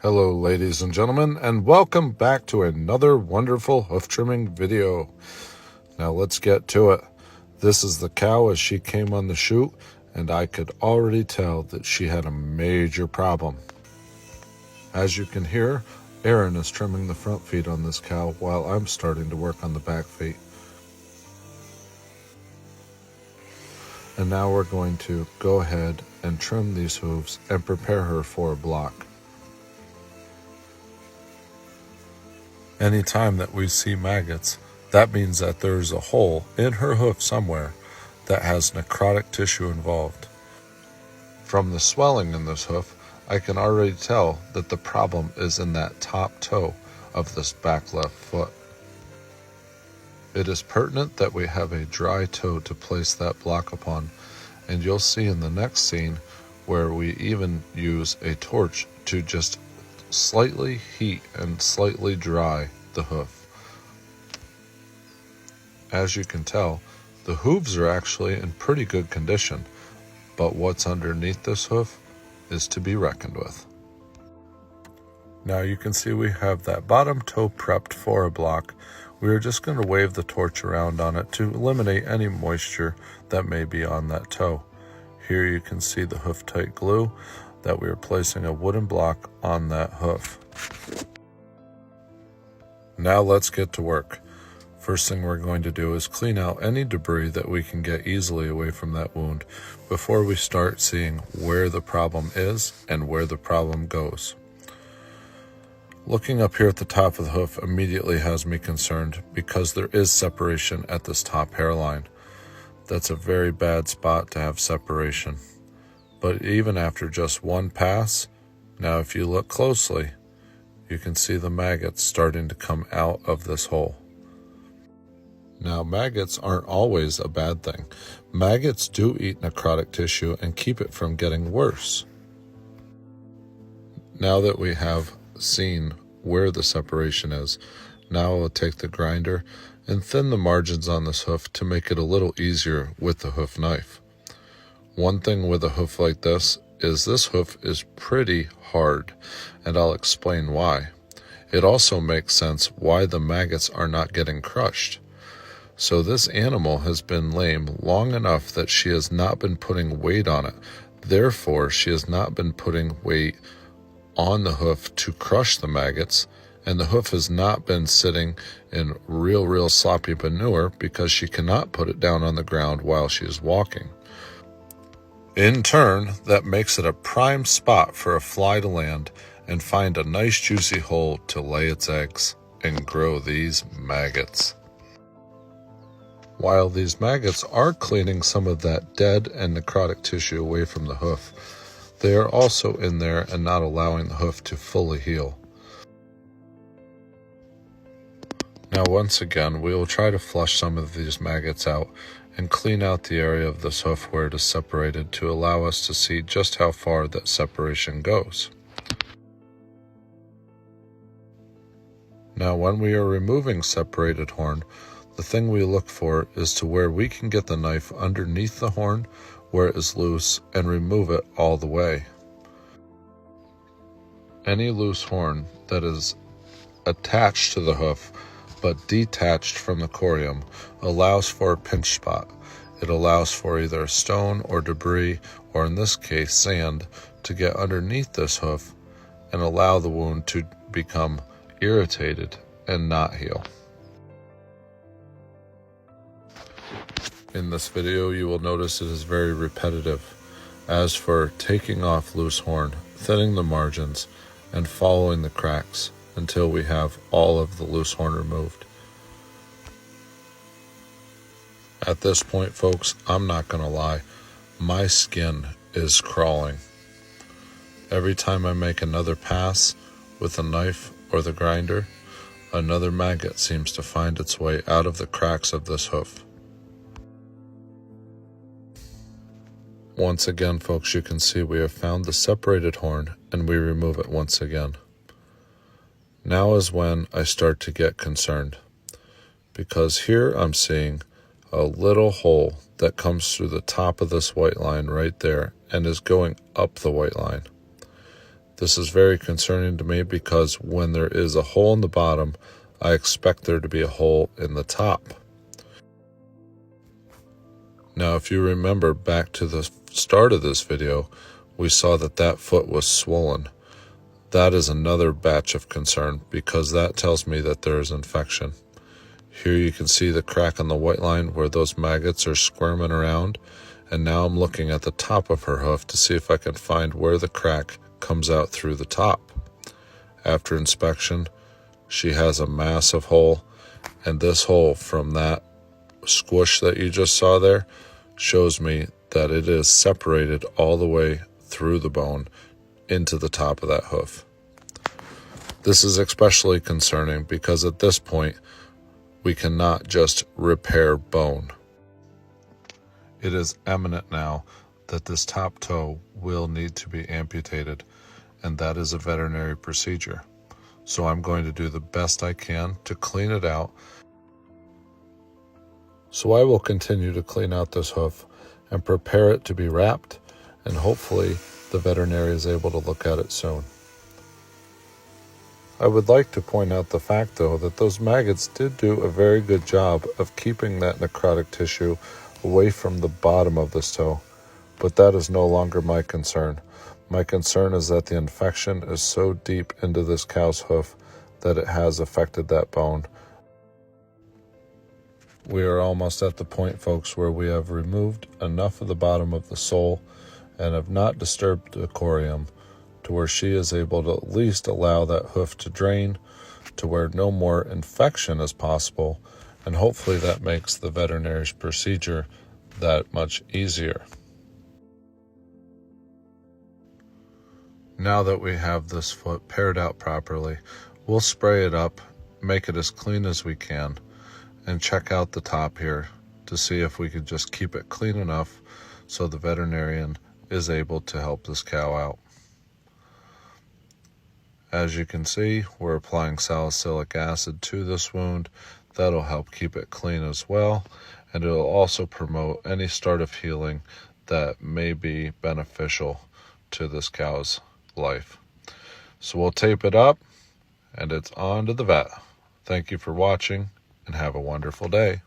Hello ladies and gentlemen, and welcome back to another wonderful hoof trimming video. Now let's get to it. This is the cow as she came on the chute, and I could already tell that she had a major problem. As you can hear, Aaron is trimming the front feet on this cow while I'm starting to work on the back feet. And now we're going to go ahead and trim these hooves and prepare her for a block. Anytime that we see maggots, that means that there's a hole in her hoof somewhere that has necrotic tissue involved. From the swelling in this hoof, I can already tell that the problem is in that top toe of this back left foot. It is pertinent that we have a dry toe to place that block upon, and you'll see in the next scene where we even use a torch to just slightly heat and slightly dry the hoof. As you can tell, the hooves are actually in pretty good condition, but what's underneath this hoof is to be reckoned with. Now you can see we have that bottom toe prepped for a block. We are just going to wave the torch around on it to eliminate any moisture that may be on that toe. Here you can see the hoof tight glue that we are placing a wooden block on that hoof. Now let's get to work. First thing we're going to do is clean out any debris that we can get easily away from that wound before we start seeing where the problem is and where the problem goes. Looking up here at the top of the hoof immediately has me concerned because there is separation at this top hairline. That's a very bad spot to have separation. But even after just one pass, now if you look closely, you can see the maggots starting to come out of this hole. Now maggots aren't always a bad thing. Maggots do eat necrotic tissue and keep it from getting worse. Now that we have seen where the separation is, now I'll take the grinder and thin the margins on this hoof to make it a little easier with the hoof knife. One thing with a hoof like this hoof is pretty hard, and I'll explain why. It also makes sense why the maggots are not getting crushed. So this animal has been lame long enough that she has not been putting weight on it. Therefore, she has not been putting weight on the hoof to crush the maggots, and the hoof has not been sitting in real sloppy manure because she cannot put it down on the ground while she is walking. In turn, that makes it a prime spot for a fly to land and find a nice juicy hole to lay its eggs and grow these maggots. While these maggots are cleaning some of that dead and necrotic tissue away from the hoof, they are also in there and not allowing the hoof to fully heal. Now once again, we will try to flush some of these maggots out and clean out the area of this hoof where it is separated to allow us to see just how far that separation goes. Now when we are removing separated horn, the thing we look for is to where we can get the knife underneath the horn where it is loose and remove it all the way. Any loose horn that is attached to the hoof but detached from the corium allows for a pinch spot. It allows for either a stone or debris, or in this case sand, to get underneath this hoof and allow the wound to become irritated and not heal. In this video, you will notice it is very repetitive. As for taking off loose horn, thinning the margins, and following the cracks until we have all of the loose horn removed. At this point, folks, I'm not going to lie, my skin is crawling. Every time I make another pass with a knife or the grinder, another maggot seems to find its way out of the cracks of this hoof. Once again, folks, you can see we have found the separated horn and we remove it once again. Now is when I start to get concerned, because here I'm seeing a little hole that comes through the top of this white line right there and is going up the white line. This is very concerning to me because when there is a hole in the bottom, I expect there to be a hole in the top. Now, if you remember back to the start of this video, we saw that that foot was swollen. That is another batch of concern because that tells me that there is infection. Here you can see the crack on the white line where those maggots are squirming around, and now I'm looking at the top of her hoof to see if I can find where the crack comes out through the top. After inspection, she has a massive hole, and this hole from that squish that you just saw there shows me that it is separated all the way through the bone into the top of that hoof. This is especially concerning because at this point, we cannot just repair bone. It is eminent now that this top toe will need to be amputated, and that is a veterinary procedure. So I'm going to do the best I can to clean it out. So I will continue to clean out this hoof and prepare it to be wrapped, and hopefully the veterinary is able to look at it soon. I would like to point out the fact, though, that those maggots did do a very good job of keeping that necrotic tissue away from the bottom of this toe, but that is no longer my concern. My concern is that the infection is so deep into this cow's hoof that it has affected that bone. We are almost at the point, folks, where we have removed enough of the bottom of the sole and have not disturbed the corium to where she is able to at least allow that hoof to drain to where no more infection is possible, and hopefully that makes the veterinary's procedure that much easier. Now that we have this foot paired out properly, we'll spray it up, make it as clean as we can, and check out the top here to see if we could just keep it clean enough so the veterinarian is able to help this cow out. As you can see, we're applying salicylic acid to this wound. That'll help keep it clean as well, and it'll also promote any start of healing that may be beneficial to this cow's life. So we'll tape it up, and it's on to the vet. Thank you for watching, and have a wonderful day.